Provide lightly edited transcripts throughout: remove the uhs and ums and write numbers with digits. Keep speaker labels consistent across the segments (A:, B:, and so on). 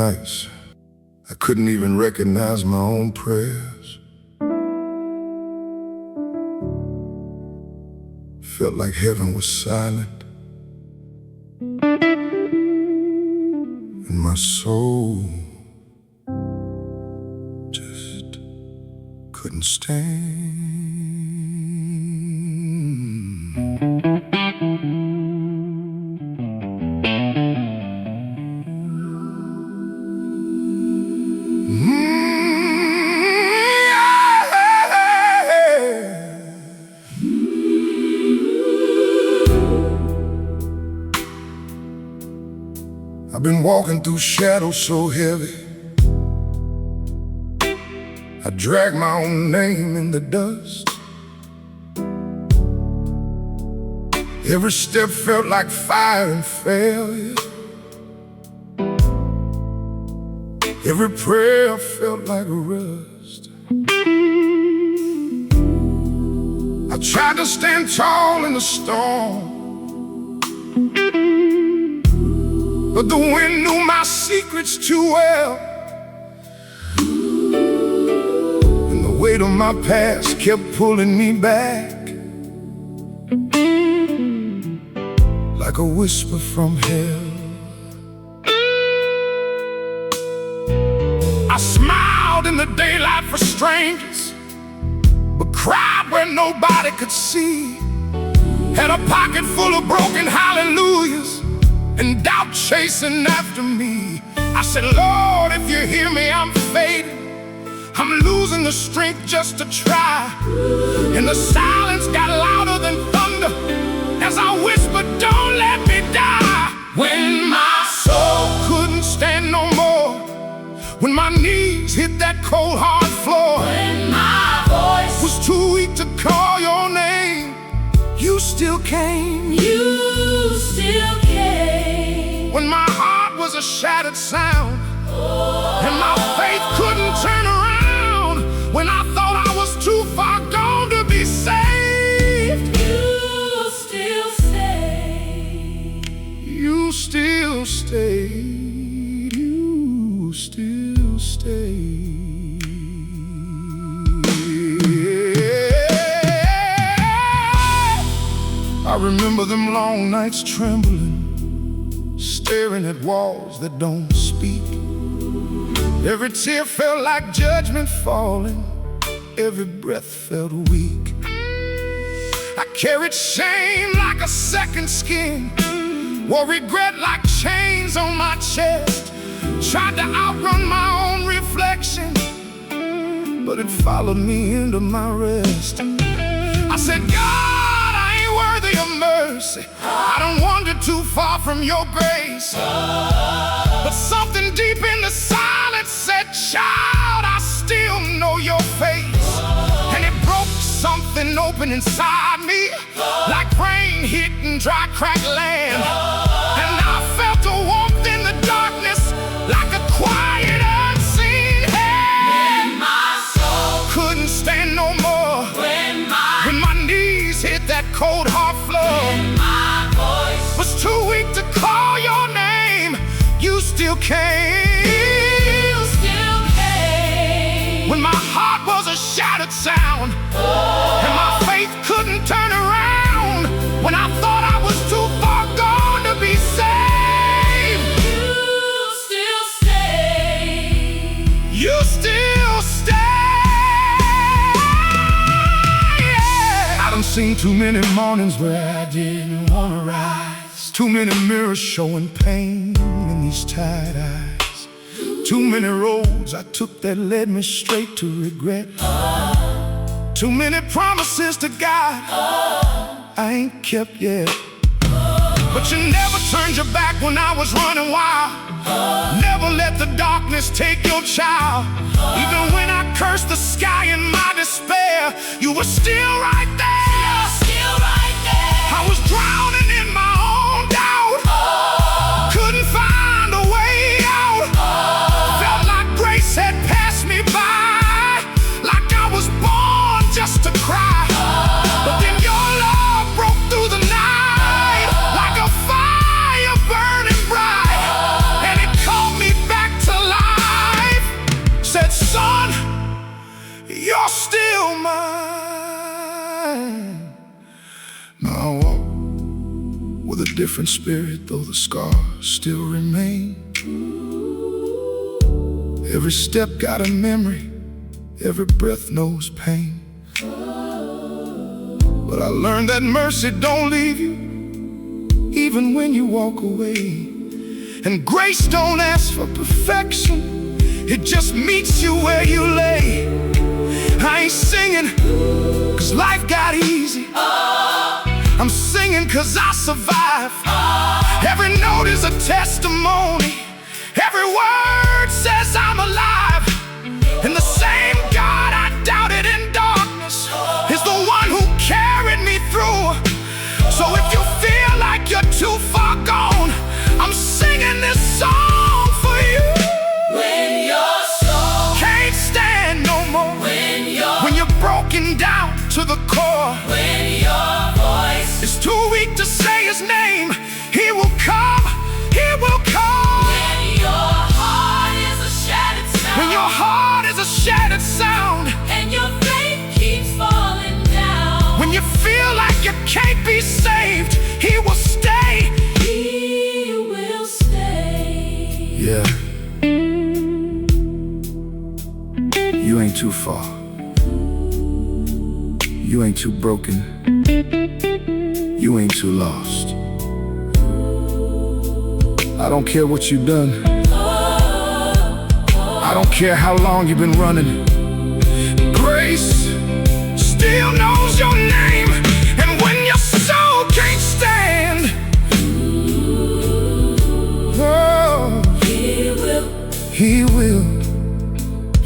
A: nights I couldn't even recognize my own prayers. Felt like heaven was silent, and my soul just couldn't stand. I've been walking through shadows so heavy, I drag my own name in the dust. Every step felt like fire and failure. Every prayer felt like rust. I tried to stand tall in the storm, but the wind knew my secrets too well, and the weight of my past kept pulling me back, like a whisper from hell. I smiled in the daylight for strangers, but cried where nobody could see. Had a pocket full of broken hallelujahs and doubt chasing after me. I said, Lord, if you hear me, I'm fading. I'm losing the strength just to try. And the silence got louder than thunder as I whispered, don't let me die. When my soul couldn't stand no more, when my knees hit that cold hard floor, when my voice was too weak to call your name, you still came. You still came. When my heart was a shattered sound, and my faith couldn't turn around, when I thought I was too far gone to be saved, you still stayed. You still stayed. You still stayed. I remember them long nights trembling, staring at walls that don't speak. Every tear felt like judgment falling, every breath felt weak. I carried shame like a second skin, wore regret like chains on my chest. Tried to outrun my own reflection, but it followed me into my rest. I said, God, I ain't worthy of mercy. I don't wander too far from your grace. But something deep in the silence said, child, I still know your face. And it broke something open inside me, like rain hitting dry, cracked land. And I felt a warmth in the darkness, like a quiet, unseen hand. When my soul couldn't stand no more, when my knees hit that cold, hard floor, when my voice was too weak to call your name, you still came. You still came. When my heart was a shattered sound, and my faith couldn't turn around, when I thought I was too far gone to be saved, you still stay. You still stay. I done seen too many mornings where I didn't wanna rise, too many mirrors showing pain in these tired eyes, too many roads I took that led me straight to regret, too many promises to God I ain't kept yet. But you never turned your back when I was running wild, never let the darkness take your child. Even when I cursed the sky in my despair, you were still right there. Still right there. I was drowning in my own doubt, couldn't find a way out. Felt like grace had passed me by, like I was born just to cry. But then your love broke through the night, like a fire burning bright, and it called me back to you're still mine. Now I walk with a different spirit, though the scars still remain. Every step got a memory, every breath knows pain. But I learned that mercy don't leave you, even when you walk away. And grace don't ask for perfection, it just meets you where you lay. I ain't singing 'cause life got easy. I'm singing 'cause I survived. Every note is a testimony, every word says I'm alive. And the same God I doubted in darkness is the one who carried me through. So if you feel like you're too far gone, I'm singing this song for you.
B: When your soul
A: can't stand no more, when you're broken down to the core,
B: when your voice
A: is too weak to say his name, he will come, he will come.
B: When your heart is a shattered sound,
A: When your heart is a shattered sound,
B: and your faith keeps falling down,
A: when you feel like you can't be saved, he will stay.
B: he will stay.
A: Yeah. You ain't too far. You ain't too broken. You ain't too lost. I don't care what you've done. I don't care how long you've been running. Grace still knows your name. And when your soul can't stand, oh, he will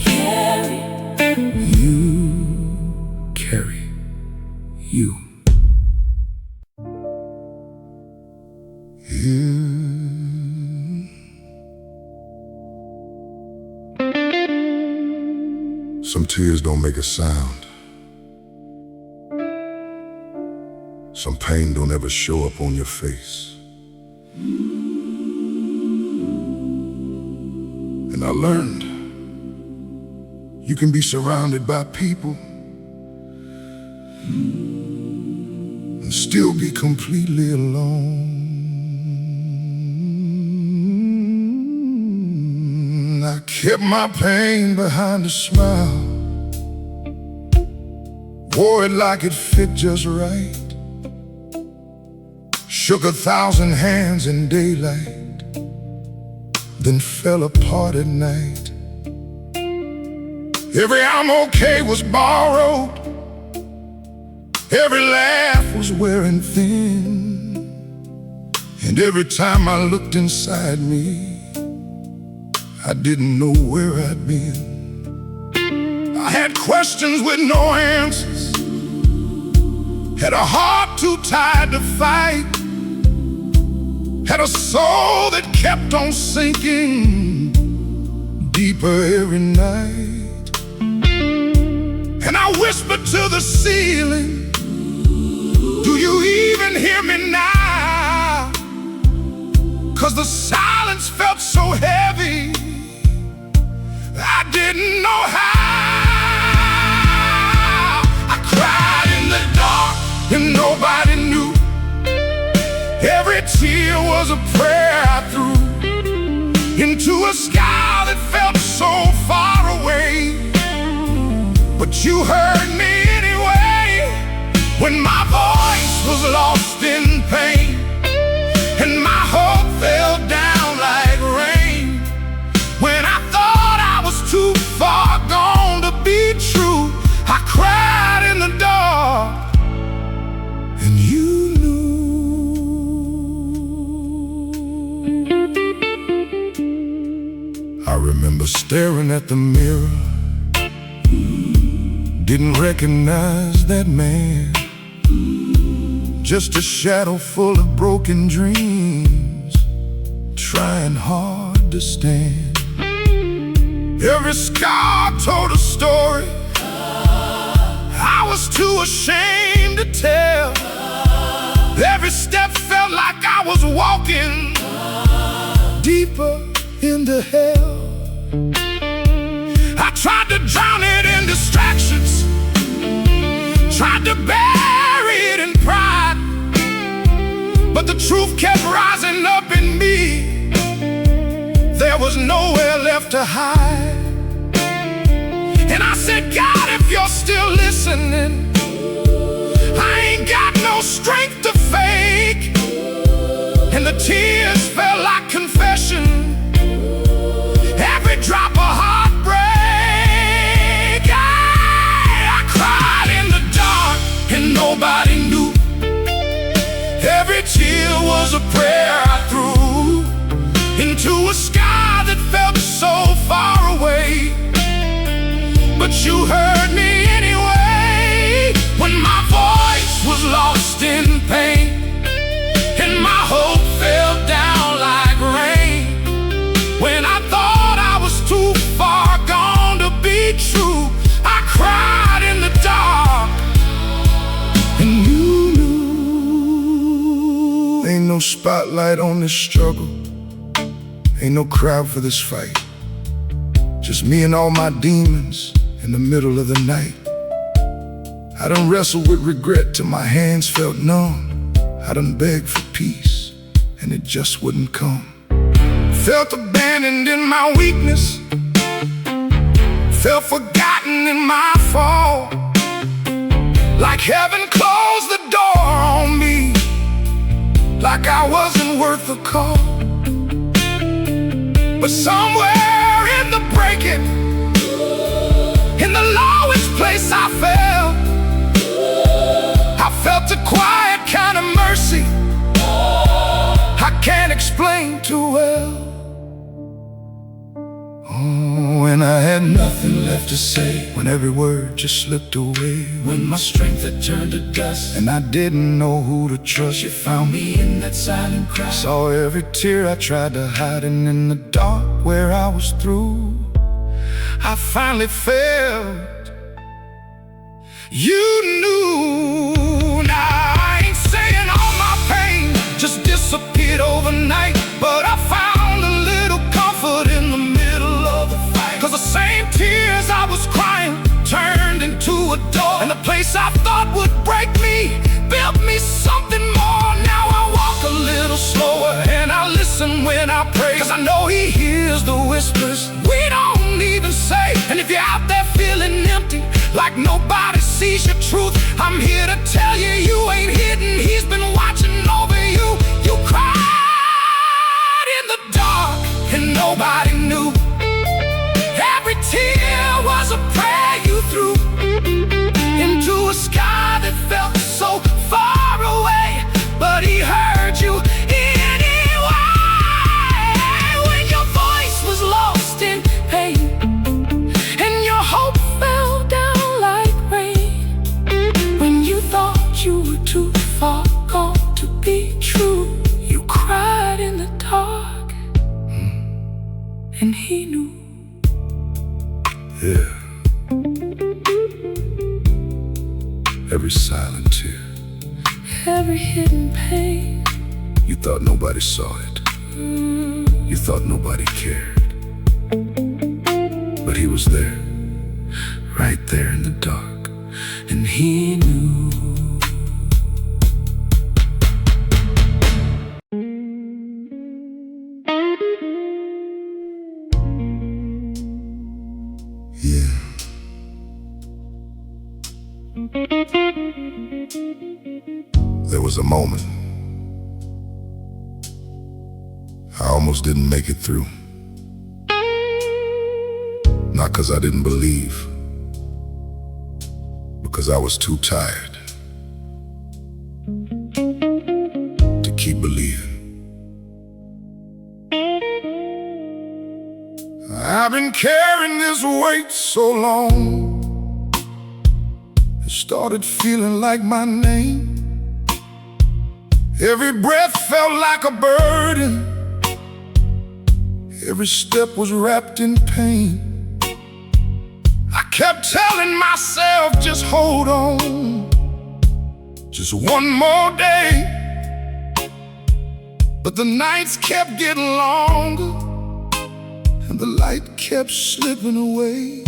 B: Carry
A: you, carry you.
C: Some tears don't make a sound. Some pain don't ever show up on your face. And I learned you can be surrounded by people and still be completely alone. I kept my pain behind a smile, wore it like it fit just right, shook 1,000 hands in daylight, then fell apart at night. Every "I'm okay" was borrowed, every laugh was wearing thin, and every time I looked inside me, I didn't know where I'd been. I had questions with no answers, had a heart too tired to fight, had a soul that kept on sinking deeper every night. And I whispered to the ceiling, do you even hear me now? 'Cause the silence felt so heavy, I didn't know how. I cried in the dark and nobody knew. Every tear was a prayer I threw into a sky that felt so far away. But you heard me anyway, when my voice was lost in pain, and my hope fell down like rain. When I thought I was too far gone to be true, I cried in the dark, and you knew. I remember staring at the mirror, didn't recognize that man, just a shadow full of broken dreams, trying hard to stand. Every scar told a story I was too ashamed to tell. Every step felt like I was walking deeper into hell. I tried to drown it in distraction,
A: to bury it in pride, but the truth kept rising up in me. There was nowhere left to hide. And I said, God, if you're still listening, I ain't got no strength to fake. And the tears felt like confession, every drop of heartbreak. I cried in the dark and nobody knew. Every tear was a prayer I threw into a sky that felt so far away. But you heard me anyway, when my voice was lost in pain and my hope fell down like rain. When I thought I was too far gone to be true, I cried in the dark. And you knew. Ain't no spotlight on this struggle, ain't no crowd for this fight. Just me and all my demons in the middle of the night. I done wrestled with regret till my hands felt numb. I done begged for peace and it just wouldn't come. Felt abandoned in my weakness, felt forgotten in my fall. Like heaven closed the door on me, like I wasn't worth a call. But somewhere in the breaking, in the lowest place I felt a quiet kind of mercy I can't explain too well. Oh, when I had nothing left to say, when every word just slipped away, when my strength had turned to dust and I didn't know who to trust, you found me in that silent cry. Saw every tear I tried to hide, and in the dark where I was through, I finally felt you knew. Now I ain't saying all my pain just disappeared overnight, but I found a little comfort in the middle of the fight. 'Cause the same tears I was crying turned into a door, and the place I thought would break me built me something more. Now I walk a little slower and I listen when I pray, 'cause I know He hears the whispers we don't even say. And if you're out there feeling empty, like nobody sees your truth, I'm here to tell you, you ain't hidden. He's been watching over you. You cried in the dark and nobody knew. Every tear was a prayer you threw into a sky that felt so far away, but He heard you anyway. When your voice was lost in pain and your hope fell down like rain, when you thought you were too far gone to be true, you cried in the dark, and He knew.
C: Yeah. Every silent tear,
A: Every hidden pain,
C: you thought nobody saw it. You thought nobody cared, but He was there, right there in the dark, and He knew. Yeah. There was a moment I almost didn't make it through. Not 'cause I didn't believe, because I was too tired to keep believing. I've been carrying this weight so long, it started feeling like my name. Every breath felt like a burden, every step was wrapped in pain. I kept telling myself, just hold on, just one more day. But the nights kept getting longer and the light kept slipping away.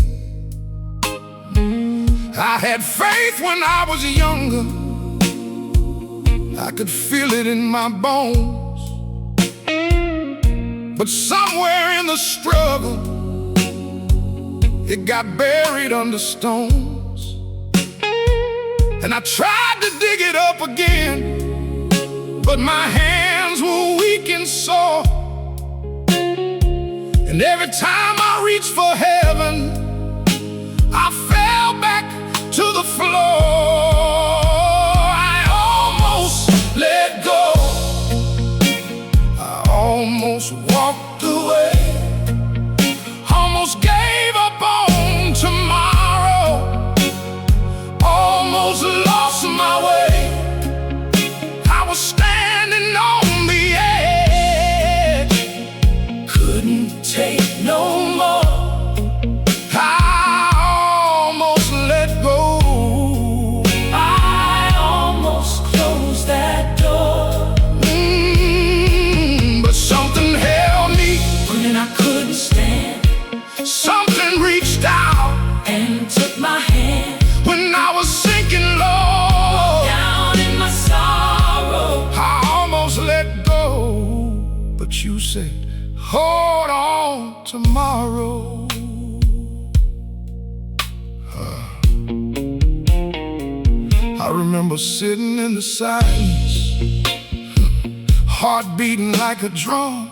A: I had faith when I was younger. I could feel it in my bones. But somewhere in the struggle, it got buried under stones. And I tried to dig it up again, but my hands were weak and sore. And every time I reached for heaven, I fell back to the floor. I almost let go. I almost walked away. Almost gave up on tomorrow. Almost lost my way. I was standing on the edge. Couldn't take no more. Something reached out
B: and took my hand
A: when I was sinking low.
B: down in my sorrow.
A: I almost let go, but you said, hold on, tomorrow. I remember sitting in the silence, heart beating like a drum.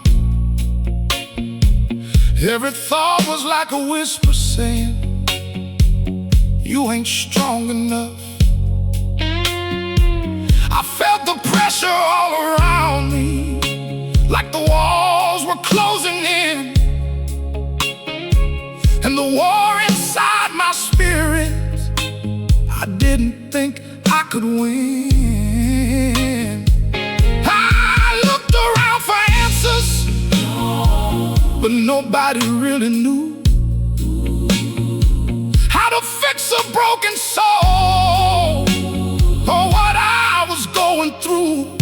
A: Every thought was like a whisper saying, you ain't strong enough. I felt the pressure all around me, like the walls were closing in. And the war inside my spirit, I didn't think I could win. I looked around for answers, but nobody really knew how to fix a broken soul, or what I was going through.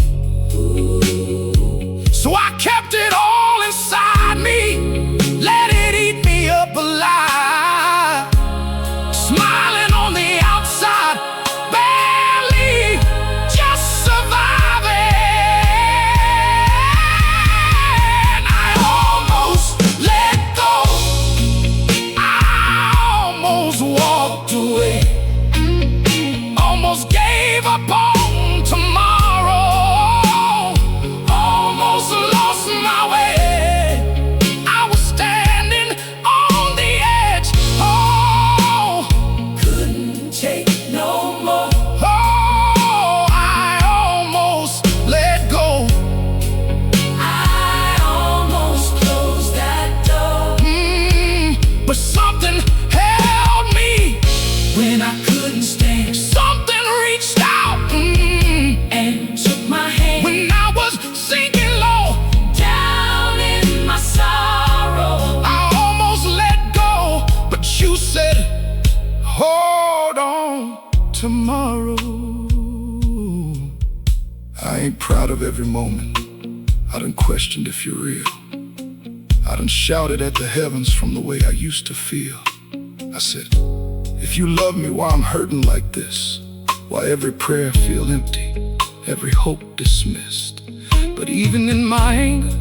A: So I kept it all inside me, let it eat me up alive. Smiling on the outside, barely just surviving. I almost let go. I almost walked away. Almost gave up on tomorrow. Almost lost my way. I was standing on the edge. Oh,
B: Couldn't take no more.
A: oh, I almost let go.
B: I almost closed that door
A: But something held me
B: when I couldn't stand
A: Something reached out
B: and took my hand
A: when I was sinking low.
B: down in my sorrow.
A: I almost let go, but you said, hold on, tomorrow. I ain't proud of every moment. I done questioned if you're real. I done shouted at the heavens from the way I used to feel. I said, if you love me while I'm hurting like this, why every prayer feel empty, every hope dismissed. But even in my anger,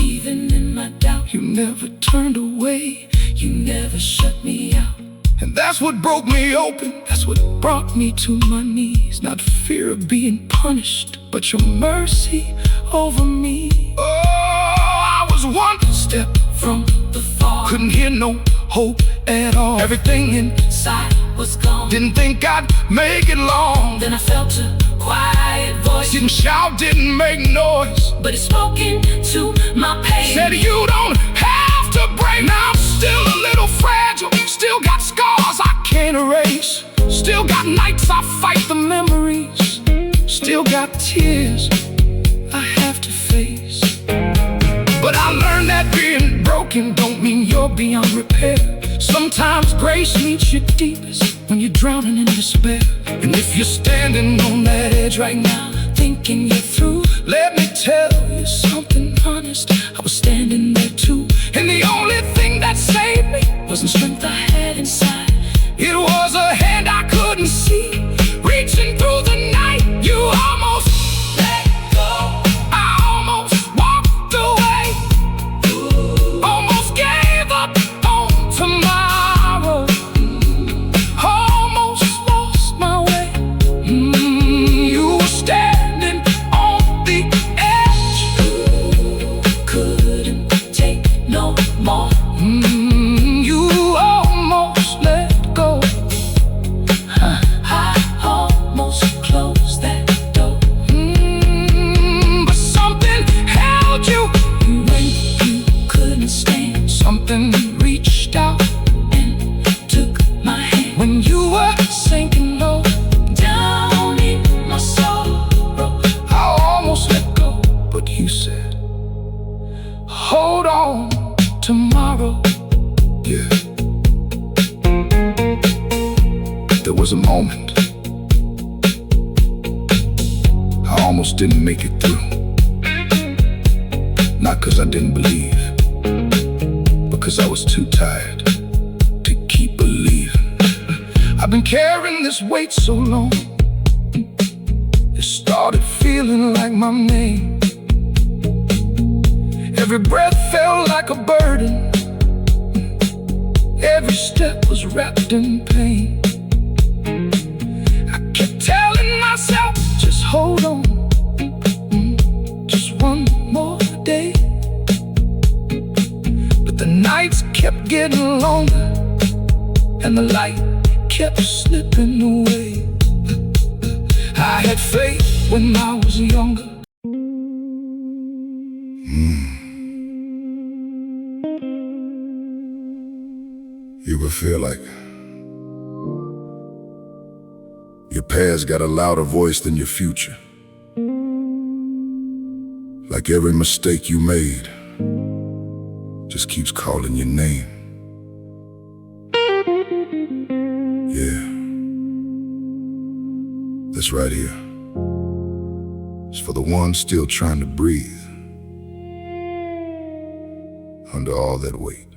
B: Even in my doubt,
A: you never turned away.
B: you never shut me out.
A: And that's what broke me open. That's what brought me to my knees. Not fear of being punished, but your mercy over me. Oh, I was one step
B: From the fall,
A: couldn't hear no hope at all. Everything
B: inside was gone.
A: didn't think I'd make it long.
B: Then I felt a quiet voice,
A: Didn't shout, didn't make noise.
B: but it spoke into my pain.
A: Said you don't have to break. Now I'm still a little fragile. Still got scars I can't erase. Still got nights I fight the memories. Still got tears I have to face. But I learned that being broken don't mean you're beyond repair. Sometimes grace meets you deepest when you're drowning in despair. And if you're standing on that edge right now, thinking you're through, let me tell you something honest. I was standing there too, and the only thing that saved me wasn't strength I had inside. It was a hand I could
C: moment. I almost didn't make it through. Not 'cause I didn't believe, because I was too tired to keep believing. I've been carrying this weight so long, it started feeling like my name. Every breath felt like a burden, every step was wrapped in pain. I kept telling myself, just hold on, just one more day. But the nights kept getting longer, and the light kept slipping away. I had faith when I was younger. You ever feel like your past got a louder voice than your future? Like every mistake you made just keeps calling your name. Yeah, this right here is for the ones still trying to breathe under all that weight.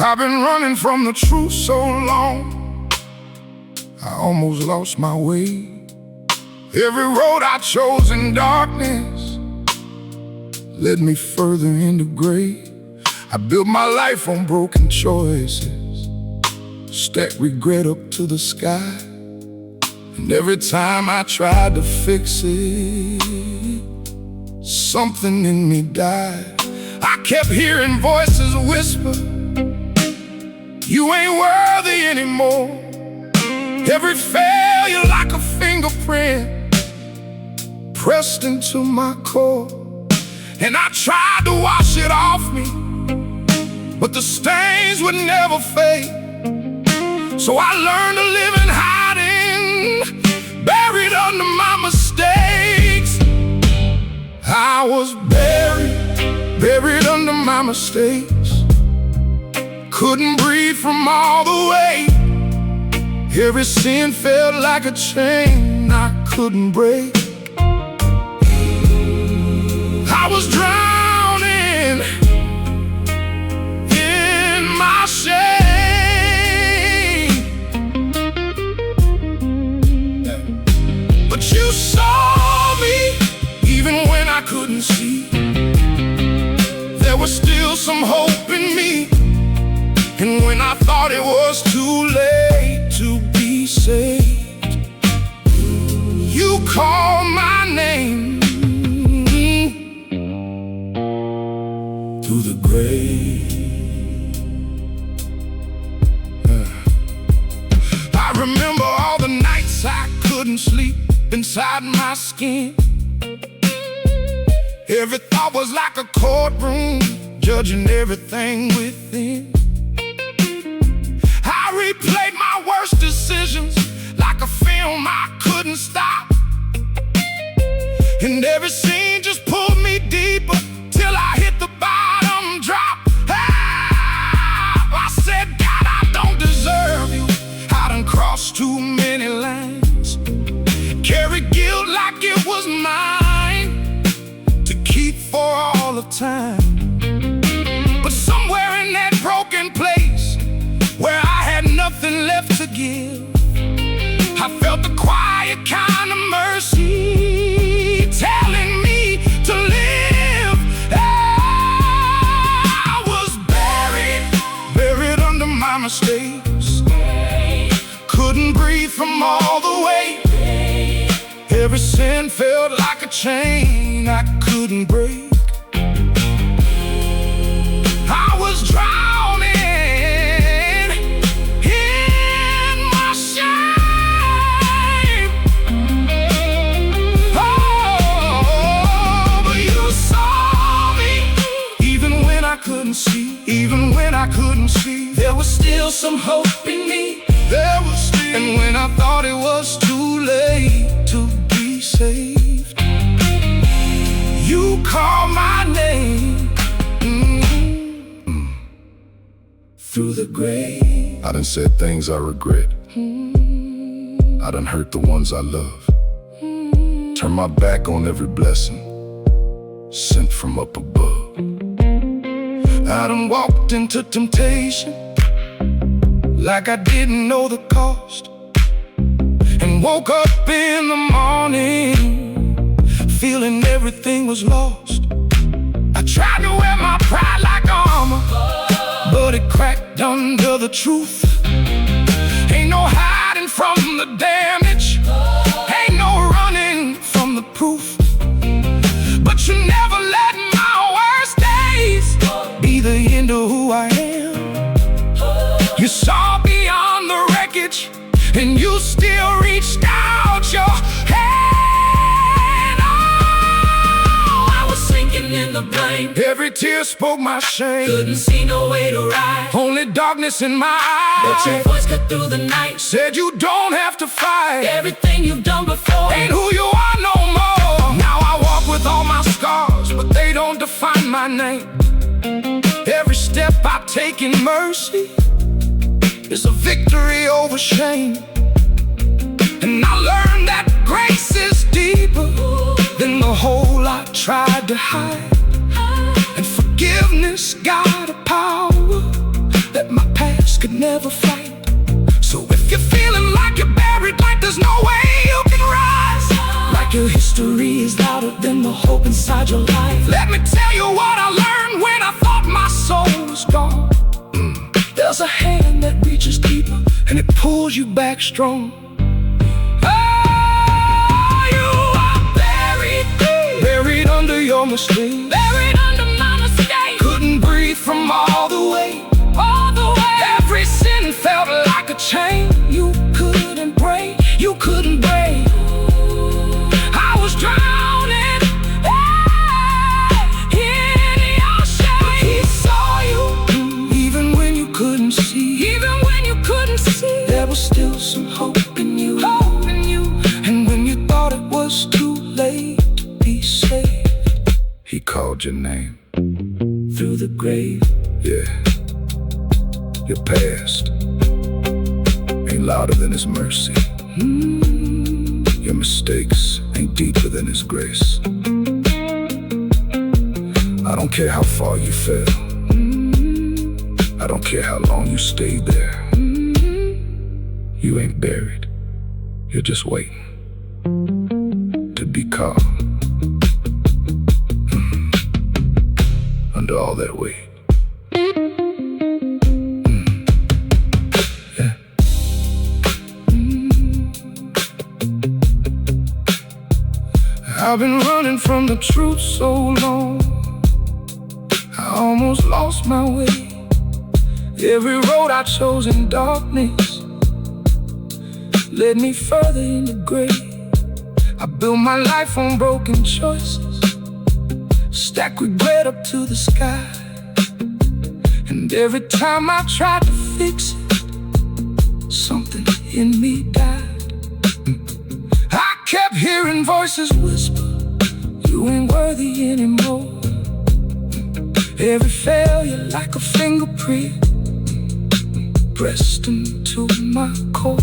C: I've been running from the truth so long, I almost lost my way. Every road I chose in darkness led me further into gray. I built my life on broken choices, stacked regret up to the sky. And every time I tried to fix it, something in me died. I kept hearing voices whisper, you ain't worthy anymore. Every failure like a fingerprint pressed into my core. And I tried to wash it off me, but the stains would never fade. So I learned to live in hiding, buried under my mistakes. I was buried under my mistakes. Couldn't breathe from all the weight. Every sin felt like a chain I couldn't break. I was drowning in my shame, but you saw me even when I couldn't see. There was still some hope in me, and when I thought it was too late to be saved, you called my name through the grave. I remember all the nights I couldn't sleep inside my skin. Every thought was like a courtroom, judging everything within. I replayed my worst decisions like a film I couldn't stop. And every scene just pulled me deeper till I hit the bottom drop. I said, God, I don't deserve you. I done crossed too many lines, carried guilt like it was mine to keep for all of time. But somewhere in that broken place where I had nothing left to give, I felt the quiet kind of mercy telling me to live. I was buried under my mistakes. Couldn't breathe from all the weight. Every sin felt like a chain I couldn't break. I was drowning in my shame. Oh, but you saw me even when I couldn't see. Even when I couldn't see, there was still some hope in me. There was still, and when I thought it was too late to be saved, you called my name
A: through the grave.
C: I done said things I regret. I done hurt the ones I love. Turn my back on every blessing sent from up above.
A: I done walked into temptation like I didn't know the cost, and woke up in the morning feeling everything was lost. I tried to wear my pride like armor, but it cracked under the truth. Ain't no hiding from the damage, ain't no running from the proof. But you never let my worst days be the end of who I am. You saw beyond the wreckage, and you still reached out your hand. Oh, I was sinking in the blame.
C: Every tear spoke my shame.
A: Couldn't see no way to rise,
C: Only darkness in my eyes.
A: but your voice cut through the night.
C: Said you don't have to fight.
A: Everything you've done before
C: Ain't who you are no more. Now I walk with all my scars, but they don't define my name. Every step I take in mercy is a victory over shame. And I learned that grace is deeper than the hole I tried to hide. And forgiveness got a power that my past could never fight. So if you're feeling like you're buried, like there's no way you can rise, like your history is louder than the hope inside your life, let me tell you what I learned when I thought my soul was gone. There's a hand that reaches deeper, and it pulls you back strong. Oh, you are buried deep, buried under your mistake,
B: Buried under my mistake.
C: couldn't breathe from all the weight.
B: All the way.
C: Every sin felt like a chain you couldn't break, you couldn't break. I was drowning in your shame. He saw you, even when you couldn't see.
B: Even when you couldn't see.
C: There was still some hope in you.
B: Hope in you.
C: And when you thought it was too late to be saved, he called your name
A: Through the grave.
C: Yeah. Your past ain't louder than his mercy. Your mistakes ain't deeper than his grace. I don't care how far you fell, I don't care how long you stayed there. You ain't buried, you're just waiting to be called. Under all that weight. I've been running from the truth so long, I almost lost my way. Every road I chose in darkness led me further in the grave. I built my life on broken choices, stack regret up to the sky. And every time I tried to fix it, something in me died. I kept hearing voices whisper, you ain't worthy anymore. Every failure like a fingerprint pressed into my core.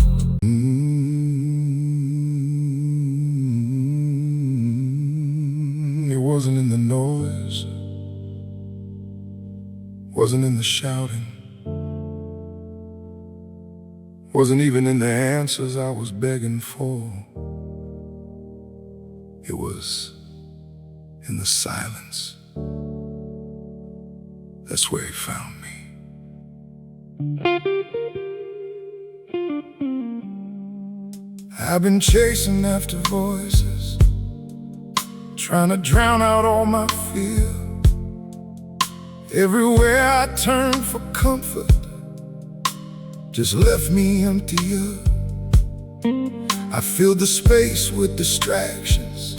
C: It wasn't in the noise, wasn't in the shouting, wasn't even in the answers I was begging for. It was in the silence. That's where he found me. I've been chasing after voices, trying to drown out all my fear. Everywhere I turned for comfort just left me emptier. I filled the space with distractions,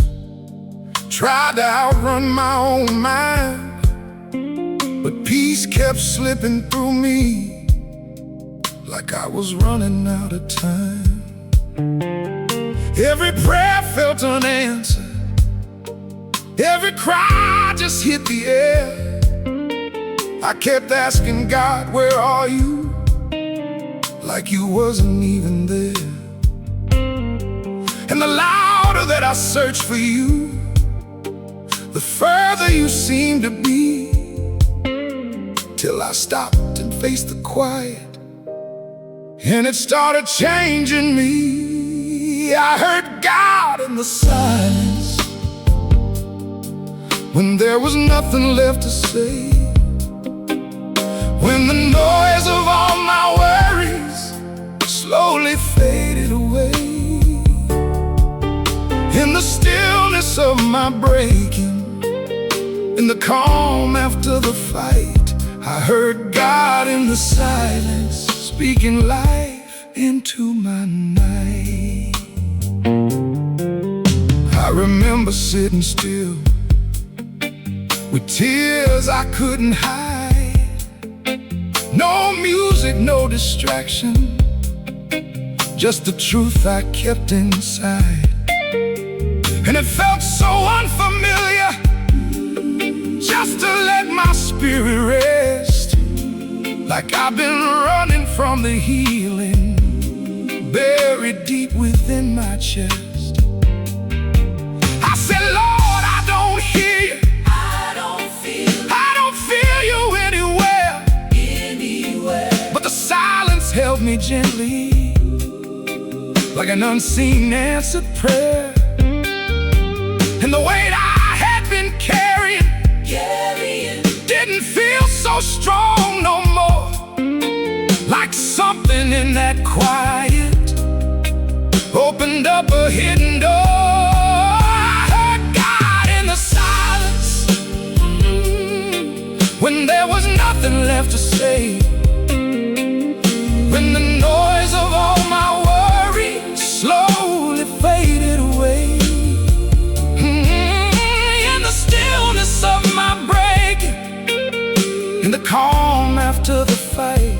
C: tried to outrun my own mind, but peace kept slipping through me like I was running out of time. Every prayer felt unanswered, every cry just hit the air.
A: I kept asking God, where are you? Like you wasn't even there. And the louder that I searched for you, the further you seemed to be, till I stopped and faced the quiet, and it started changing me. I heard God in the silence, when there was nothing left to say, when the noise of all my worries slowly faded away. In the stillness of my breaking, in the calm after the fight, I heard God in the silence, speaking life into my night. I remember sitting still, with tears I couldn't hide. No music, no distraction, just the truth I kept inside. And it felt so unfamiliar, just to let my spirit rest, like I've been running from the healing buried deep within my chest. I said, Lord, I don't hear you, I don't feel you anywhere. But the silence held me gently, like an unseen answered prayer. And the weight I had been carrying didn't feel so strong no more. Like something in that quiet opened up a hidden door. I heard God in the silence, when there was nothing left to say, when the noise of all my worries slowly faded away. In the stillness of my breaking, in the calm after the fight,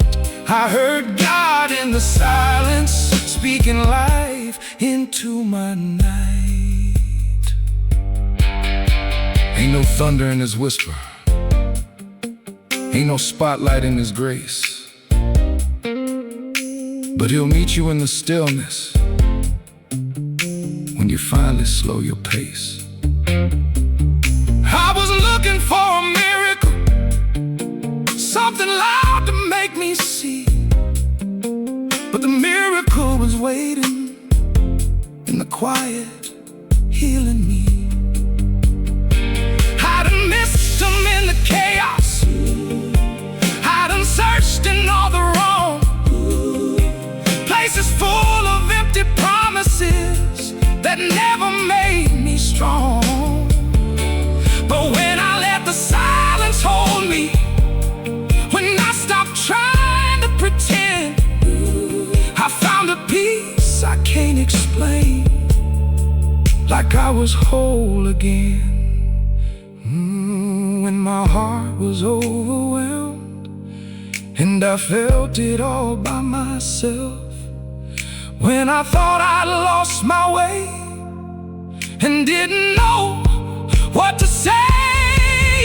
A: I heard God in the silence, speaking life into my night. Ain't no thunder in his whisper, ain't no spotlight in his grace, but he'll meet you in the stillness, when you finally slow your pace. I was looking for a miracle, something loud to make me see, but the miracle was waiting in the quiet, healing me. I done missed him in the chaos, I done searched in all the wrong places, full of empty promises that never made me strong. But when I let the silence hold me, when I stopped trying to pretend, I found a peace I can't explain, like I was whole again. When my heart was overwhelmed, and I felt it all by myself, when I thought I'd lost my way and didn't know what to say,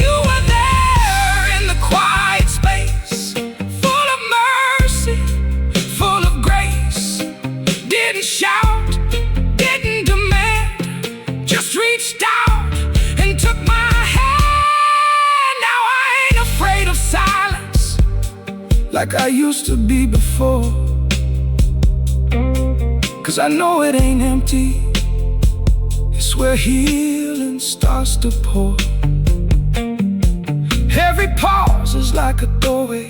A: you were there in the quiet space, full of mercy, full of grace. Didn't shout, didn't demand, just reached out and took my hand. Now I ain't afraid of silence like I used to be before, 'cause I know it ain't empty, it's where healing starts to pour. Every pause is like a doorway,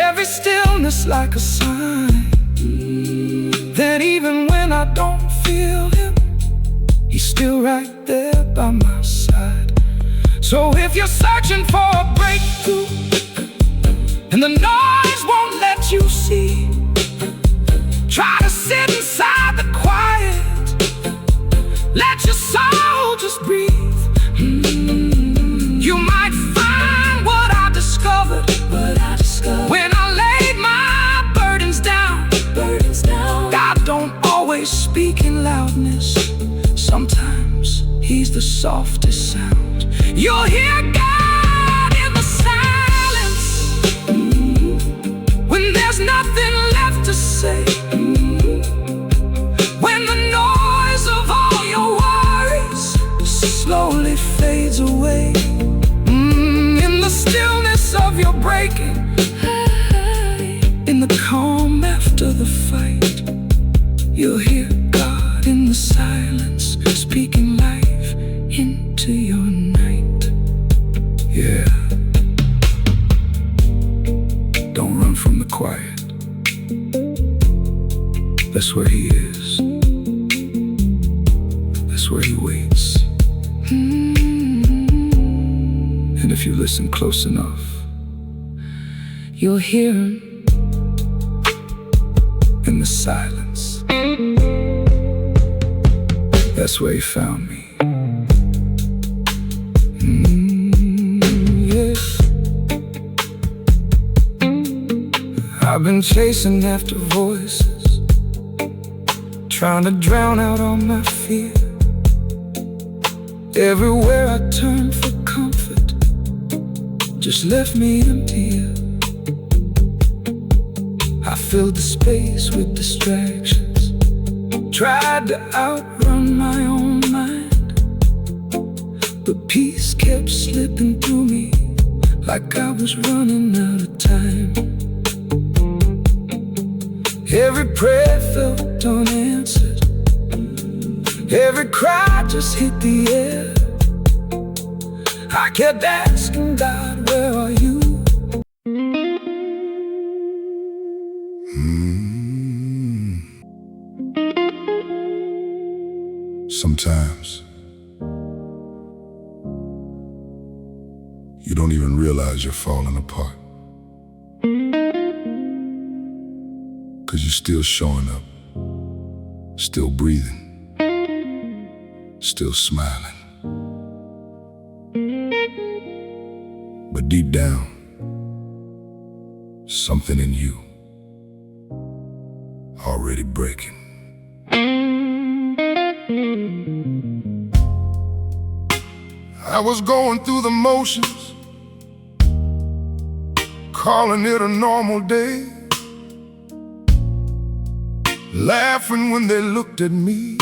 A: every stillness like a sign, that even when I don't feel him, he's still right there by my side. So if you're searching for a breakthrough, and the noise won't let you see, try to sit inside the quiet, let your soul just breathe. You might find what I discovered when I laid my burdens down. God don't always speak in loudness, sometimes he's the softest sound. You'll hear God in the
C: quiet. That's where he is. That's where he waits. And if you listen close enough, you'll hear him in the silence. That's where he found me. Yeah. I've been chasing after voices, trying to drown out all my fear. Everywhere I turned for comfort just left me emptier. I filled the space with distractions, tried to outrun my own mind, but peace kept slipping through me like I was running out of time. Every prayer felt unanswered, every cry just hit the air. I kept asking God, where are you?
A: Sometimes you don't even realize you're falling apart, 'cause you're still showing up, still breathing, still smiling. But deep down, something in you already breaking. I was going through the motions, calling it a normal day, laughing when they looked at me,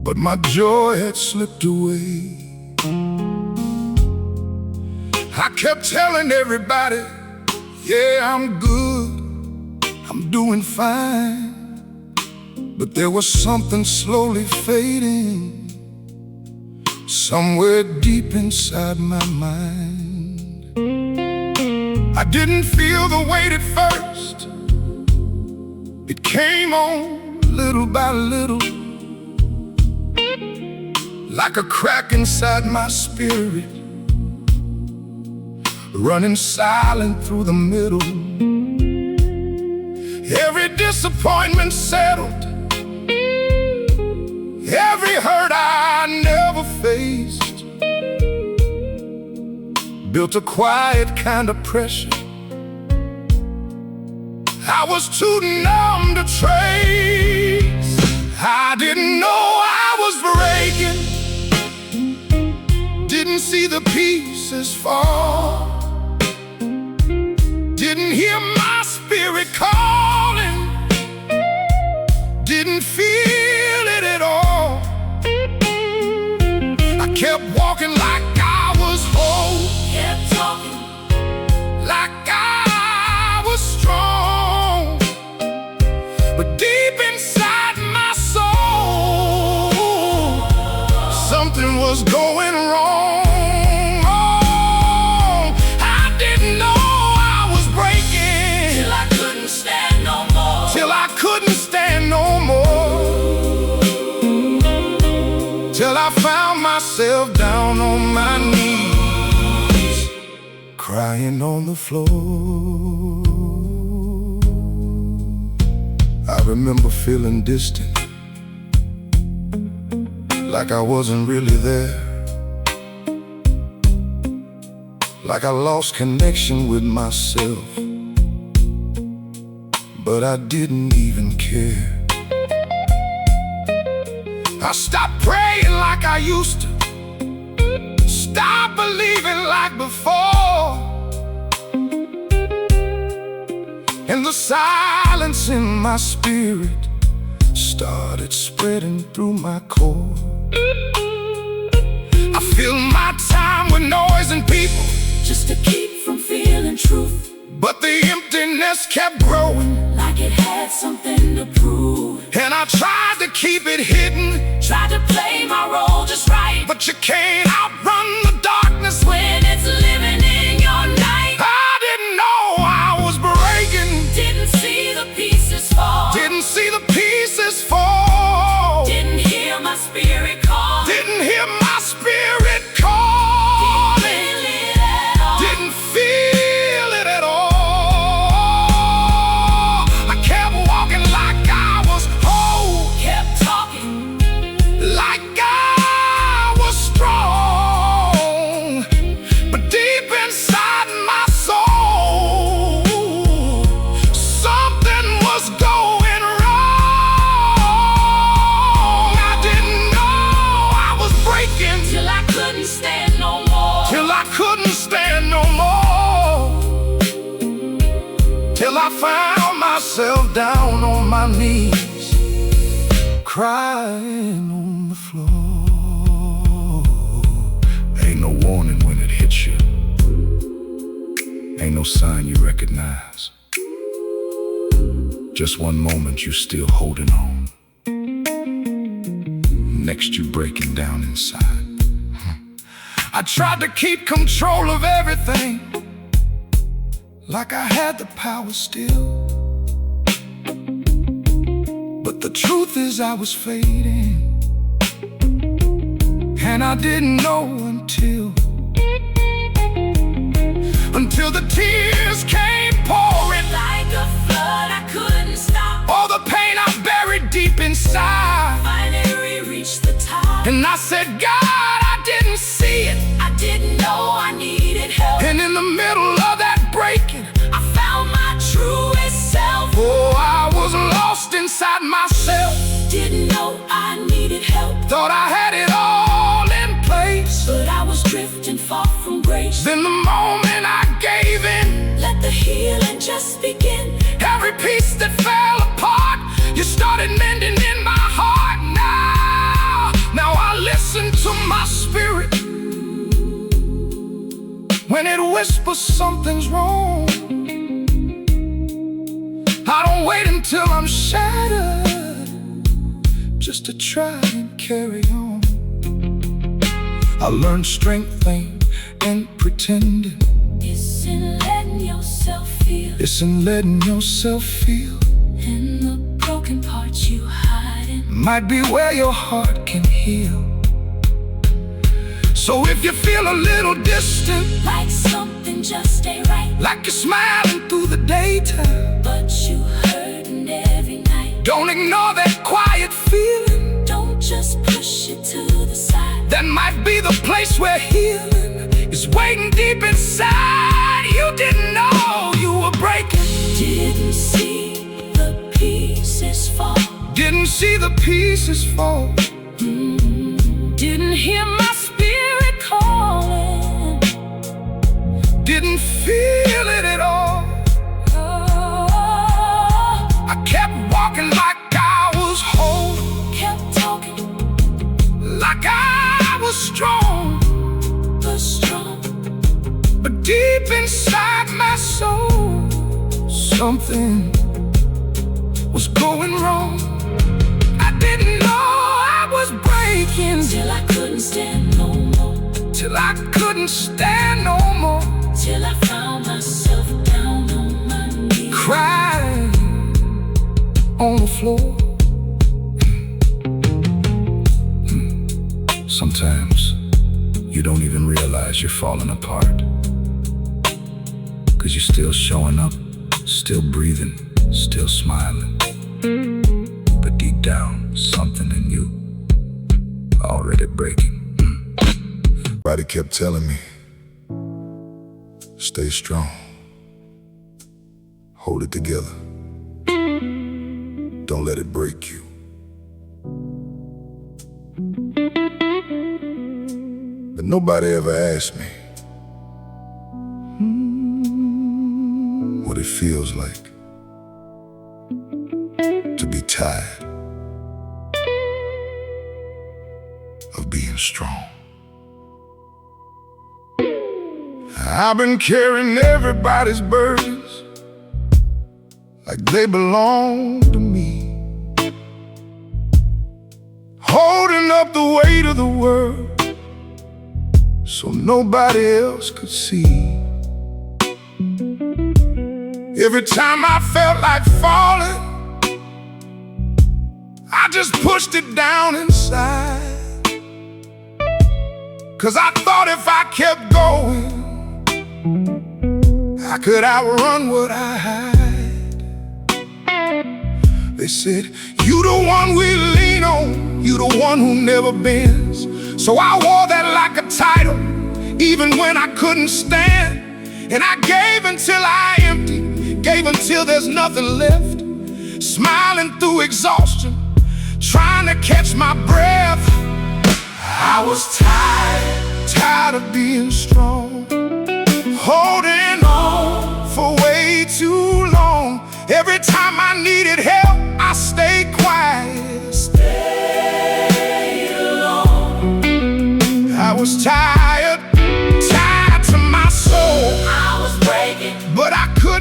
A: but my joy had slipped away. I kept telling everybody, yeah, I'm good, I'm doing fine, but there was something slowly fading somewhere deep inside my mind. I didn't feel the weight at first. It came on little by little, like a crack inside my spirit, running silent through the middle. Every disappointment settled, every hurt I never faced built a quiet kind of pressure I was too numb to trace. I didn't know I was breaking, didn't see the pieces fall, didn't hear my spirit calling, didn't feel it at all. I kept walking like I was whole,
B: Kept talking
A: like I was strong, but deep inside my soul, something was going wrong. I didn't know I was breaking
B: till I couldn't stand no more.
A: till I couldn't stand no more, till I found myself down on my knees, crying on the floor. I remember feeling distant, like I wasn't really there, like I lost connection with myself, but I didn't even care. I stopped praying like I used to, stopped believing like before, and the silence in my spirit started spreading through my core. I filled my time with noise and people
B: Just to keep from feeling truth,
A: but the emptiness kept growing,
B: like it had something to prove.
A: and I tried to keep it hidden,
B: Tried to play my role just right,
A: but you can't outrun the darkness.
B: when it's living in your night,
A: I didn't know I was till I found myself down on my knees, crying on the floor. Ain't no warning when it hits you, ain't no sign you recognize, just one moment you still holding on, next you breaking down inside. I tried to keep control of everything, like I had the power still. But the truth is I was fading, and I didn't know until the tears came pouring
B: Like a flood, I couldn't stop.
A: all the pain I buried deep inside.
B: Finally reached the top.
A: And I said, God, I didn't see it.
B: I didn't know I needed help.
A: And in the middle of that breaking,
B: I found my truest self.
A: oh, I was lost inside myself.
B: Didn't know I needed help,
A: Thought I had it all in place.
B: but I was drifting far from grace.
A: Then the moment I gave in,
B: Let the healing just begin.
A: every piece that fell apart, you started mending in my heart. Now I listen to my spirit when it whispers something's wrong. I don't wait until I'm shattered just to try and carry on. I learned strength ain't in pretending,
B: It's in letting yourself feel.
A: it's in letting yourself feel.
B: And the broken parts you hiding.
A: Might be where your heart can heal. So if you feel a little distant,
B: Like something just ain't right,
A: like you're smiling through the daytime,
B: but you hurting every night.
A: don't ignore that quiet feeling.
B: Don't just push it to the side.
A: That might be the place where healing is waiting deep inside. You didn't know you were breaking,
B: Didn't see the pieces fall.
A: didn't see the pieces fall,
B: Didn't hear my spirit calling.
A: didn't feel it at all.
B: Oh,
A: I kept walking like I was whole,
B: kept talking,
A: like I was strong.
B: but strong.
A: But deep inside my soul, something was going wrong. I didn't know I was breaking,
B: Till I couldn't stand no more.
A: till I couldn't stand no more,
B: Till I found myself down on my knees.
A: crying on the floor. Sometimes you don't even realize you're falling apart, 'cause you're still showing up, still breathing, still smiling. But deep down, something in you already breaking. Everybody kept telling me, stay strong, hold it together, don't let it break you. But nobody ever asked me what it feels like to be tired of being strong. I've been carrying everybody's burdens like they belong to me, holding up the weight of the world so nobody else could see. Every time I felt like falling, I just pushed it down inside, 'cause I thought if I kept going, I could outrun what I had. They said, you the one we lean on, you the one who never bends. So I wore that like a title, even when I couldn't stand. And I gave until I emptied, gave until there's nothing left, smiling through exhaustion, trying to catch my breath. I was tired of being strong, holding on for way too long.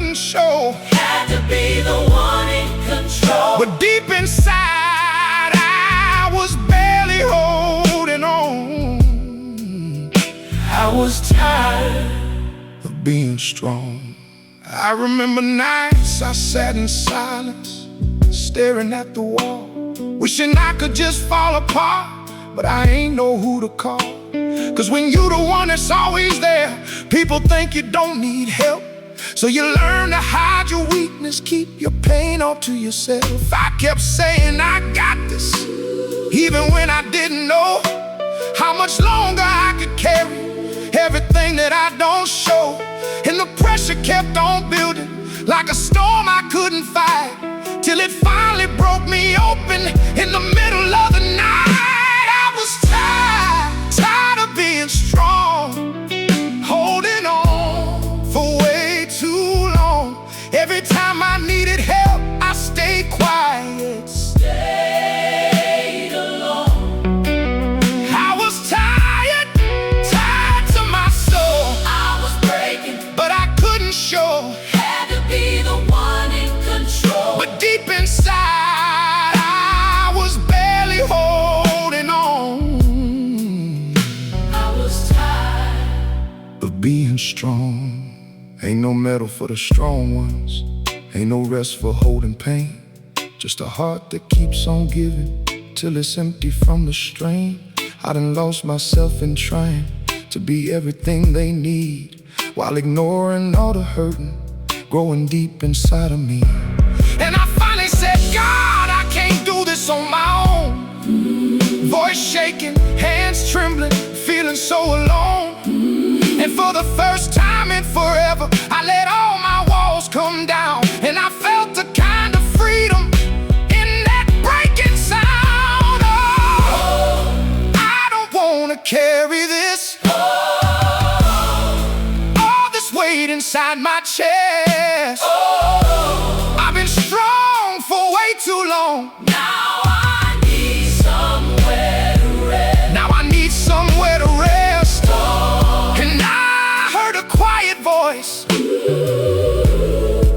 A: couldn't show.
B: Had to be the one in control.
A: But deep inside, I was barely holding on. I was tired of being strong. I remember nights I sat in silence, staring at the wall, wishing I could just fall apart, but I ain't know who to call. Cause when you the one that's always there, people think you don't need help. So you learn to hide your weakness, keep your pain all to yourself. I kept saying I got this, even when I didn't know how much longer I could carry everything that I don't show. And the pressure kept on building like a storm I couldn't fight, till it finally broke me open in the middle of the night. I was tired of being strong, holding on for way too long. Every time I needed help, I stayed quiet,
B: Stayed alone.
A: I was tired to my soul.
B: I was breaking.
A: But I couldn't show.
B: Had to be the one in control.
A: But deep inside, I was barely holding on.
B: I was tired
A: of being strong. Ain't no medal for the strong ones, ain't no rest for holding pain. Just a heart that keeps on giving till it's empty from the strain. I done lost myself in trying to be everything they need, while ignoring all the hurting growing deep inside of me. And I finally said, God, I can't do this on my own. Voice shaking, hands trembling, feeling so alone. And for the first time in forever, I let all my walls come down, and I felt a kind of freedom in that breaking sound. Oh, I don't wanna carry this, all this weight inside my chest. I've been strong for way too long.
B: Now I need somewhere to rest.
A: Now I need somewhere to rest. And I heard a quiet voice,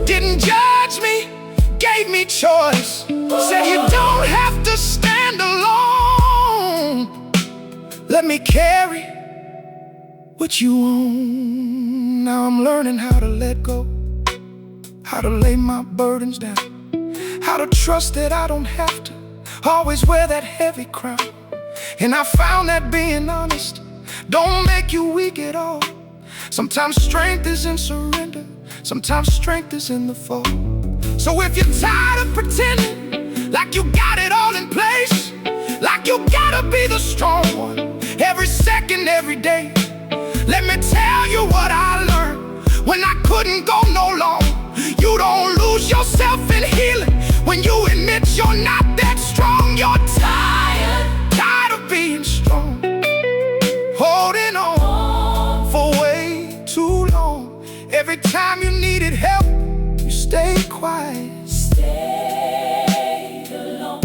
A: didn't judge me, gave me choice. Said you don't have to stand alone. Let me carry what you own. Now I'm learning how to let go, how to lay my burdens down, how to trust that I don't have to always wear that heavy crown. And I found that being honest don't make you weak at all. Sometimes strength is in surrender, sometimes strength is in the fall. So if you're tired of pretending like you got it all in place, like you gotta be the strong one every second, every day, let me tell you what I learned when I couldn't go no longer. You don't lose yourself in healing when you admit you're not that strong. You're tired of being strong, holding on for way too long. Every time you needed help, you stayed quiet,
B: Stayed alone.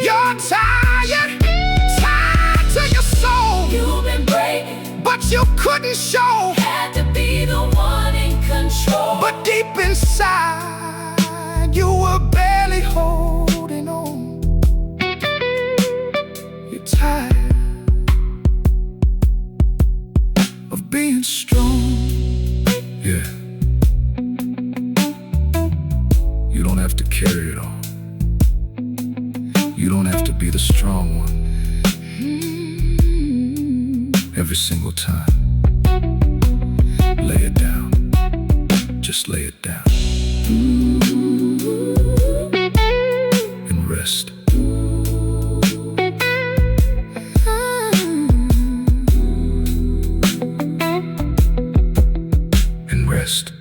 A: you're tired to your soul.
B: You've been breaking.
A: But you couldn't show.
B: Had to be the one in control.
A: But deep inside, you were barely holding on. You're tired of being strong. Yeah. You don't have to carry it all. You don't have to be the strong one every single time. Lay it down. Just lay it down and rest. And rest.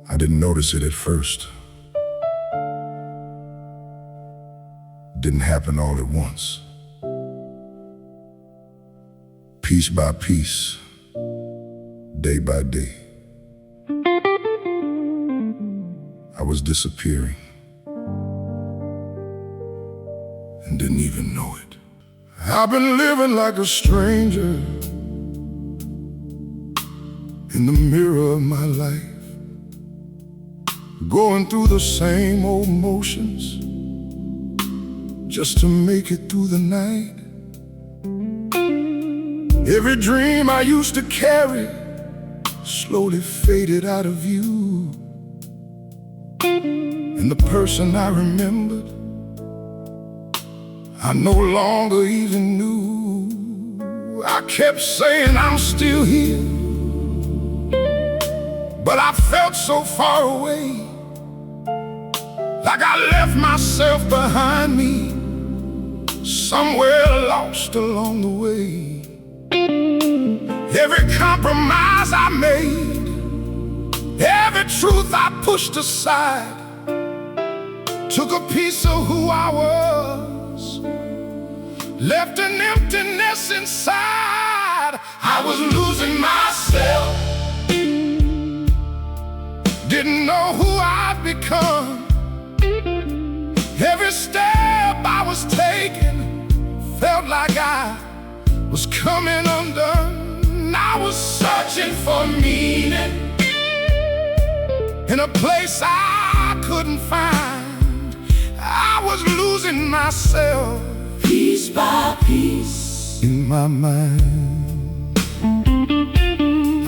C: I didn't notice it at first. Didn't happen all at once. Piece by piece, day by day, I was disappearing. and didn't even know it. I've been living like a stranger in the mirror of my life, going through the same old motions just to make it through the night. Every dream I used to carry slowly faded out of view, and the person I remembered I no longer even knew. I kept saying I'm still here, but I felt so far away, like I left myself behind me, somewhere lost along the way. Every compromise I made, every truth I pushed aside, took a piece of who I was, left an emptiness inside. I was losing myself, didn't know who I'd become. Every step I was taking felt like I was coming undone. I was searching for meaning in a place I couldn't find. I was losing myself piece by piece in my mind.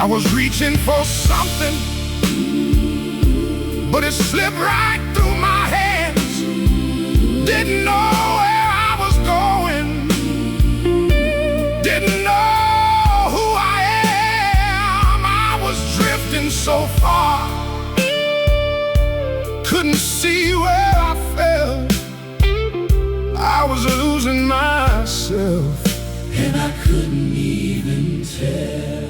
C: I was reaching for something, but it slipped right through my hands. Didn't know where I was going, didn't know who I am. I was drifting so far, couldn't see where I fell. I was losing myself, and I couldn't even tell.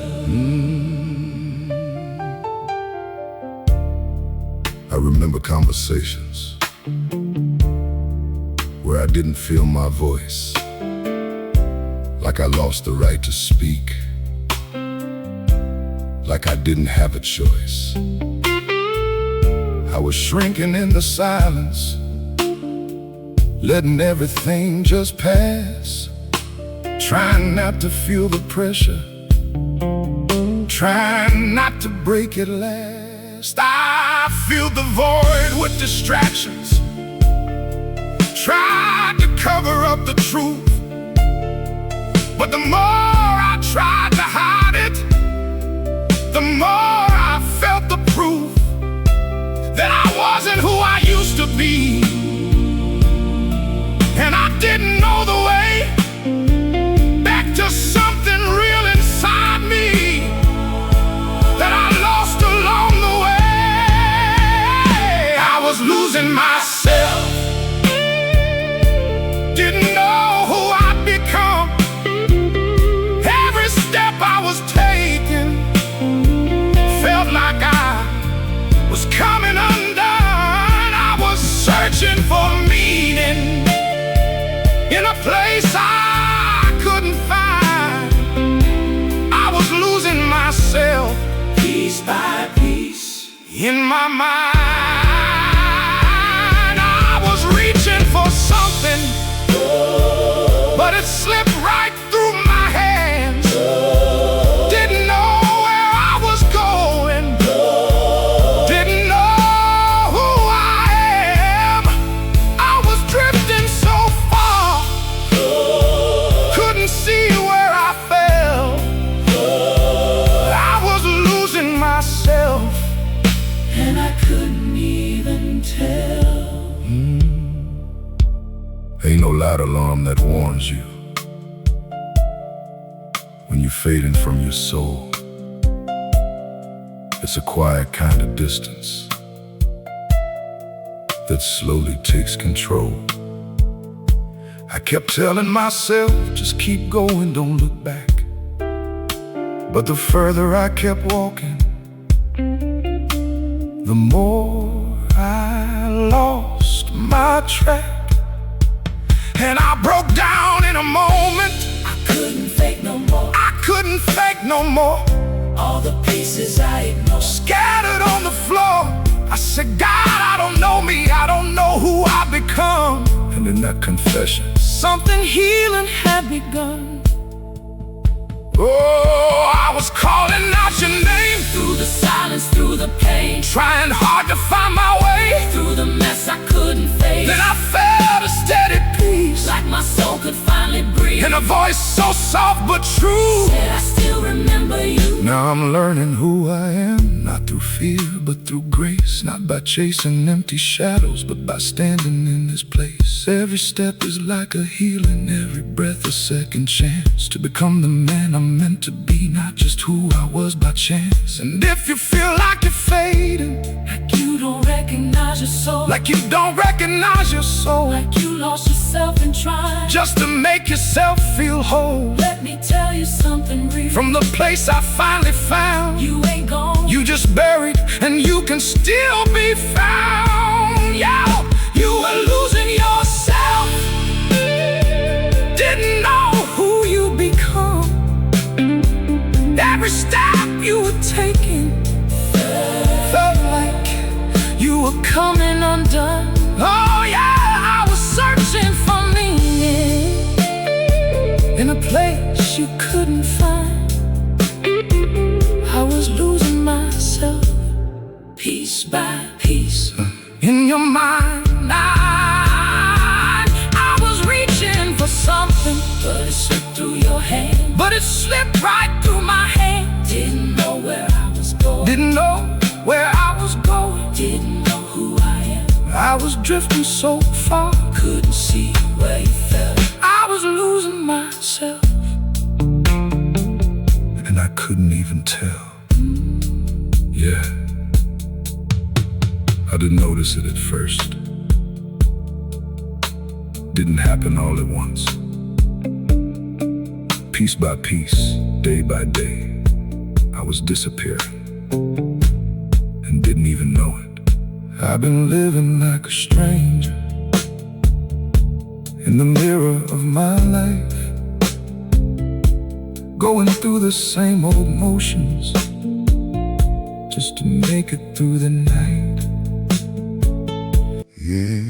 C: I remember conversations where I didn't feel my voice, like I lost the right to speak, like I didn't have a choice. I was shrinking in the silence, letting everything just pass, trying not to feel the pressure, trying not to break it last. I filled the void with distractions, tried to cover up the truth, but the more I tried to hide it, the more I felt the proof that I wasn't who I used to be. And I didn't know the way back to something real inside me that I lost along the way. I was losing myself, didn't know who I'd become. Every step I was taking felt like I was coming undone. I was searching for meaning in a place I couldn't find. I was losing myself piece by piece in my mind. I was reaching for something, but it slipped right through my hands. Didn't know where I was going, didn't know who I am. I was drifting so far, couldn't see where I fell. I was losing myself, and I couldn't even tell. Ain't no loud alarm that warns you when you're fading from your soul. It's a quiet kind of distance that slowly takes control. I kept telling myself, just keep going, don't look back. But the further I kept walking, the more I lost my track. And I broke down in a moment.
B: I couldn't fake no more.
C: I couldn't fake no more.
B: All the pieces I ignored,
C: Scattered on the floor,
A: I said, God, I don't know me, I don't know who I've become.
C: And in that confession,
A: something healing had begun. Oh, I was calling out your name,
B: Through the silence, through the pain,
A: trying hard to find my way.
B: through the mess I couldn't face.
A: Then I felt a steady peace,
B: Like my soul could finally breathe.
A: and a voice so soft but true.
B: Said I still remember you.
A: Now I'm learning who I am, not through fear, but through grace. Not by chasing empty shadows, but by standing in this place. Every step is like a healing, every breath a second chance to become the man I'm meant to be, not just who I was by chance. And if you feel like you're fading,
B: Like you don't recognize your soul.
A: like you don't recognize your soul,
B: Like you lost yourself in trying.
A: just to make yourself feel whole,
B: Let me tell you something real.
A: from the place I finally found,
B: You ain't gone.
A: you just buried, and you can still be found. Yeah, you were losing yourself, didn't know who you become. Every step you were taking felt like you were coming undone. Oh yeah, I was searching for meaning in a place you couldn't find. I was losing myself piece by piece in your mind. I was reaching for something,
B: But it slipped through your hand.
A: but it slipped right through my hand.
B: Didn't know where I was going.
A: Didn't know where I was going.
B: Didn't know who I am.
A: I was drifting so far,
B: Couldn't see where you fell.
A: I was losing myself.
C: and I couldn't even tell. Yeah, I didn't notice it at first. Didn't happen all at once. Piece by piece, day by day, I was disappearing and didn't even know it.
A: I've been living like a stranger in the mirror of my life, going through the same old motions just to make it through the night.
C: Yeah.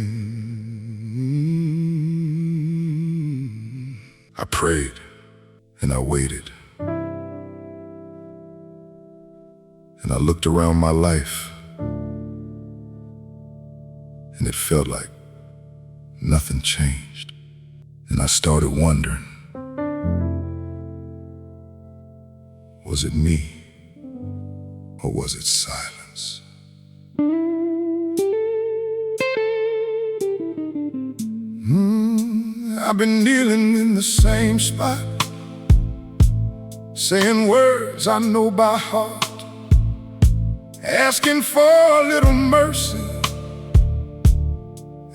C: I prayed and I waited. And I looked around my life, and it felt like nothing changed. And I started wondering, was it me or was it silence?
A: I've been kneeling in the same spot, saying words I know by heart, asking for a little mercy,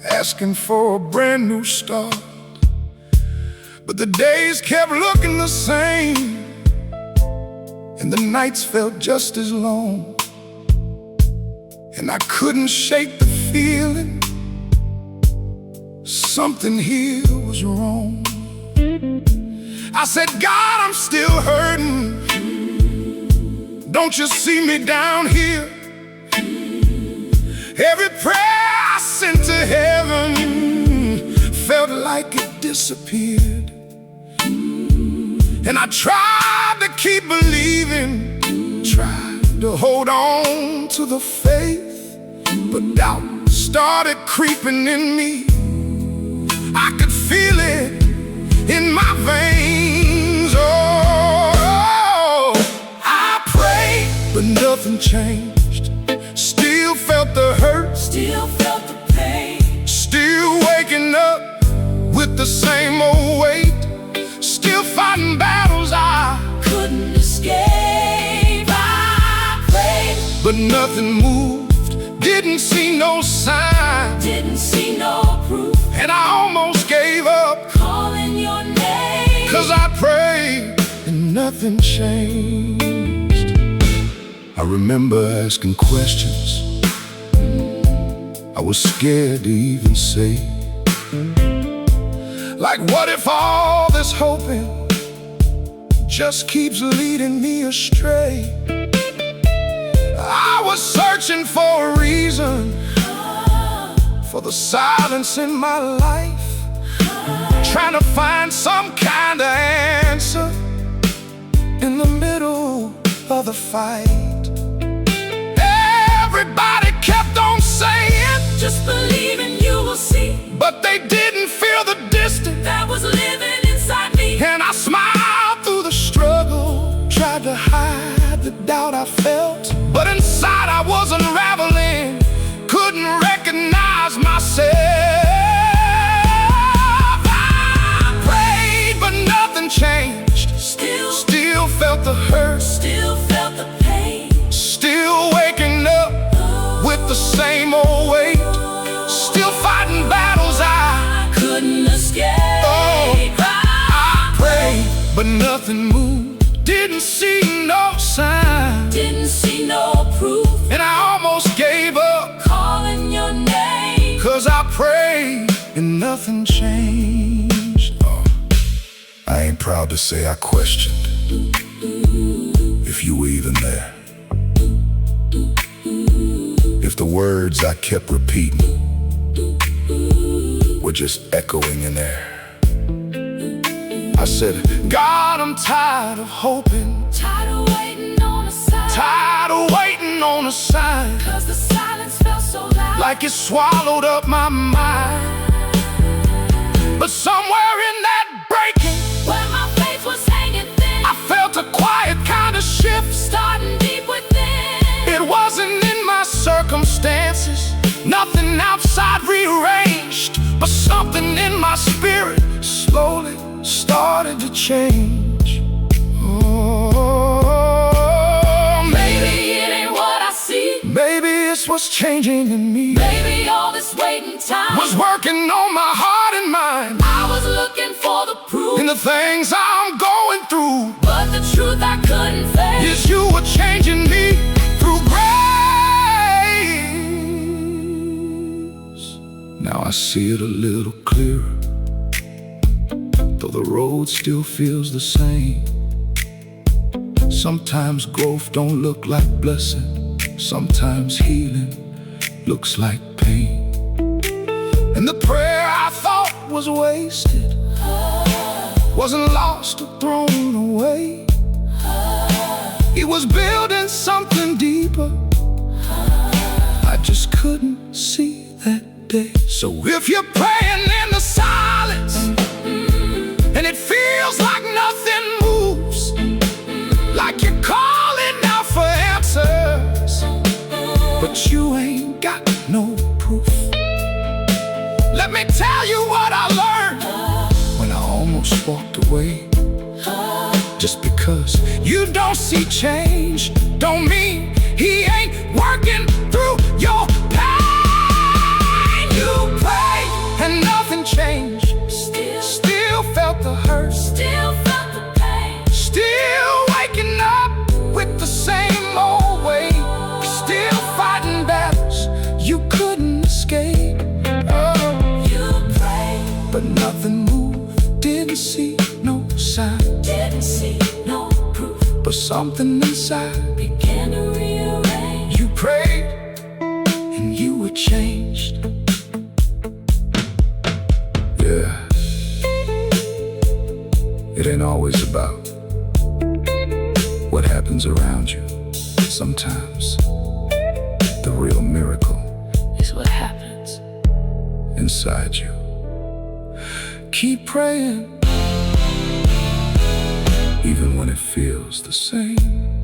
A: asking for a brand new start. But the days kept looking the same, and the nights felt just as long. And I couldn't shake the feeling something here was wrong. I said, God, I'm still hurting. Don't you see me down here? Every prayer I sent to heaven felt like it disappeared. And I tried to keep believing, tried to hold on to the faith, but doubt started creeping in me. I could feel it in my veins. Oh, I prayed, but nothing changed. Still felt the hurt,
B: Still felt the pain.
A: still waking up with the same old weight, still fighting battles I
B: Couldn't escape. I prayed.
A: but nothing moved, didn't see no sign,
B: Didn't see no proof.
A: and I almost gave up,
B: Calling your name.
A: 'cause I prayed and nothing changed.
C: I remember asking questions I was scared to even say.
A: Like, what if all this hoping just keeps leading me astray? I was searching for a reason for the silence in my life, trying to find some kind of answer in the middle of the fight. Everybody kept on saying,
B: just believe and you will see.
A: but they didn't feel the distance
B: That was living inside me.
A: and I smiled through the struggle, tried to hide the doubt I felt, but inside I was unraveling, couldn't recognize myself. I prayed, but nothing changed. Still felt the hurt,
B: Still felt the pain.
A: still waking up with the same old weight, still fighting battles I
B: Couldn't escape.
A: I prayed, but nothing moved, didn't see no sign,
B: Didn't see no proof.
A: and I almost gave up,
B: Calling your name.
A: 'cause I prayed and nothing changed. I ain't proud to say I questioned if you were even there, if the words I kept repeating were just echoing in air. I said, God, I'm tired of hoping,
B: Tired of waiting on a sign.
A: tired of waiting on a sign,
B: 'Cause the silence felt so loud.
A: like it swallowed up my mind. But somewhere in that breaking,
B: Where my faith was hanging thin.
A: I felt a quiet kind of shift.
B: Starting deep within.
A: It wasn't in my circumstances, nothing outside rearranged, but something in my spirit slowly started to change. Oh,
B: Maybe it ain't what I see.
A: maybe it's what's changing in me,
B: Maybe all this waiting time
A: was working on my heart and mind,
B: I was looking for the proof.
A: in the things I'm going through.
B: But the truth I couldn't face.
A: Is you were changing me through grace. Now I see it a little clearer, though the road still feels the same. Sometimes growth don't look like blessing, sometimes healing looks like pain. And the prayer I thought was wasted wasn't lost or thrown away. He was building something deeper I just couldn't see that day. So if you're praying in the silence and it feels like nothing moves, like you're calling out for answers, but you ain't got no proof, let me tell you what I learned when I almost walked away. Just because you don't see change don't mean he ain't working through your pain. You prayed and nothing changed. Still felt the hurt.
B: Still felt the pain.
A: Still waking up with the same old way. Still fighting battles you couldn't escape. Oh,
B: You prayed.
A: but nothing moved. Didn't see no sign.
B: Didn't see no proof.
A: But something inside,
B: Began to rearrange.
A: you prayed and you were changed. Yeah, it ain't always about what happens around you. Sometimes the real miracle
B: Is what happens.
A: inside you. Keep praying, even when it feels the same.